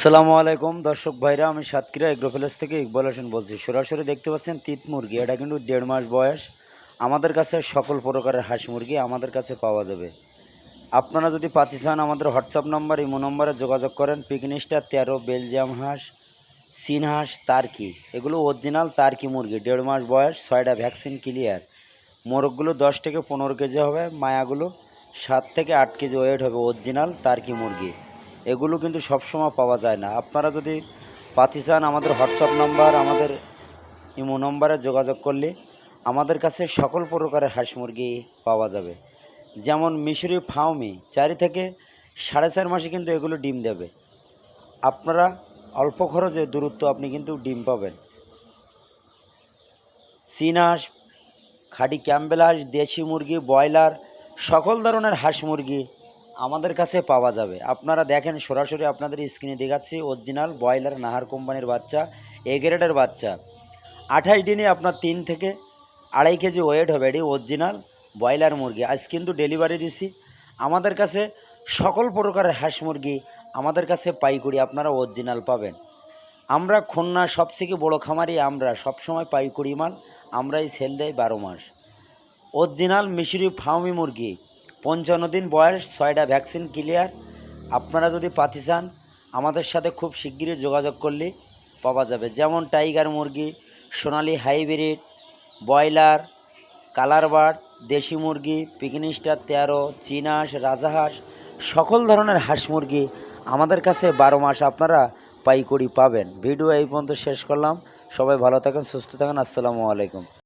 আসসালামু আলাইকুম দর্শক ভাইরা, আমি সাতক্ষীরা এগ্রো প্যালেস থেকে ইকবাল হোসেন বলছি। সরাসরি দেখতে পাচ্ছেন তিত মুরগি, এটা কিন্তু 1.5 মাস বয়স। আমাদের কাছে সকল প্রকারের হাঁস মুরগি আমাদের কাছে পাওয়া যাবে। আপনারা যদি পাতি চান আমাদের হোয়াটসঅ্যাপ নাম্বার ইমো নম্বরে যোগাযোগ করেন। পিকনিস্টার 13, বেলজিয়াম হাঁস, চীন হাঁস, তার্কি, এগুলো অরিজিনাল তার্কি মুরগি, 1.5 মাস বয়স, 6টা ভ্যাকসিন ক্লিয়ার। মোরগগুলো 10 থেকে 15 কেজি হবে, মায়াগুলো 7 থেকে 8 কেজি ওয়েট হবে। অরিজিনাল তার্কি মুরগি এগুলো কিন্তু সবসময় পাওয়া যায় না। আপনারা যদি পাতি চান আমাদের হোয়াটসঅ্যাপ নাম্বার, আমাদের ইমো নম্বরে যোগাযোগ করলে আমাদের কাছে সকল প্রকারের হাঁস মুরগি পাওয়া যাবে। যেমন মিশরি ফাউমি 4 থেকে 4.5 মাসে কিন্তু এগুলো ডিম দেবে। আপনারা অল্প খরচে দূরত্ব আপনি কিন্তু ডিম পাবেন। চীন হাঁস, খাঁটি ক্যাম্বেল হাঁস, দেশি মুরগি, ব্রয়লার, সকল ধরনের হাঁস মুরগি আমাদের কাছে পাওয়া যাবে। আপনারা দেখেন, সরাসরি আপনাদের স্ক্রিনে দেখাচ্ছি অরিজিনাল ব্রয়লার নাহার কোম্পানির বাচ্চা, এ গ্রেডের বাচ্চা। 28 দিনে আপনার 3 থেকে 2.5 কেজি ওয়েট হবে। এটি অরিজিনাল ব্রয়লার মুরগি। আজ কিন্তু ডেলিভারি দিছি। আমাদের কাছে সকল প্রকারের হাঁস মুরগি আমাদের কাছে পাইকারি আপনারা অরিজিনাল পাবেন। আমরা খুলনা সবথেকে বড় খামারি, আমরা সবসময় পাইকারি মাল আমরাই সেল দেয় 12 মাস। অরিজিনাল মিশরি ফার্মি মুরগি, 55 দিন বয়স, 6টা ভ্যাকসিন ক্লিয়ার। আপনারা যদি পাতি চান আমাদের সাথে খুব শিগগিরই যোগাযোগ করলে পাওয়া যাবে। যেমন টাইগার মুরগি, সোনালি হাইব্রিড, ব্রয়লার, কালার বার্ড, দেশি মুরগি, পিকনিস্টার 13, চীন হাঁস, রাজাহাঁস, সকল ধরনের হাঁস মুরগি আমাদের কাছে 12 মাস আপনারা পাইকারি পাবেন। ভিডিও এই পর্যন্ত শেষ করলাম। সবাই ভালো থাকেন, সুস্থ থাকেন। আসসালামু আলাইকুম।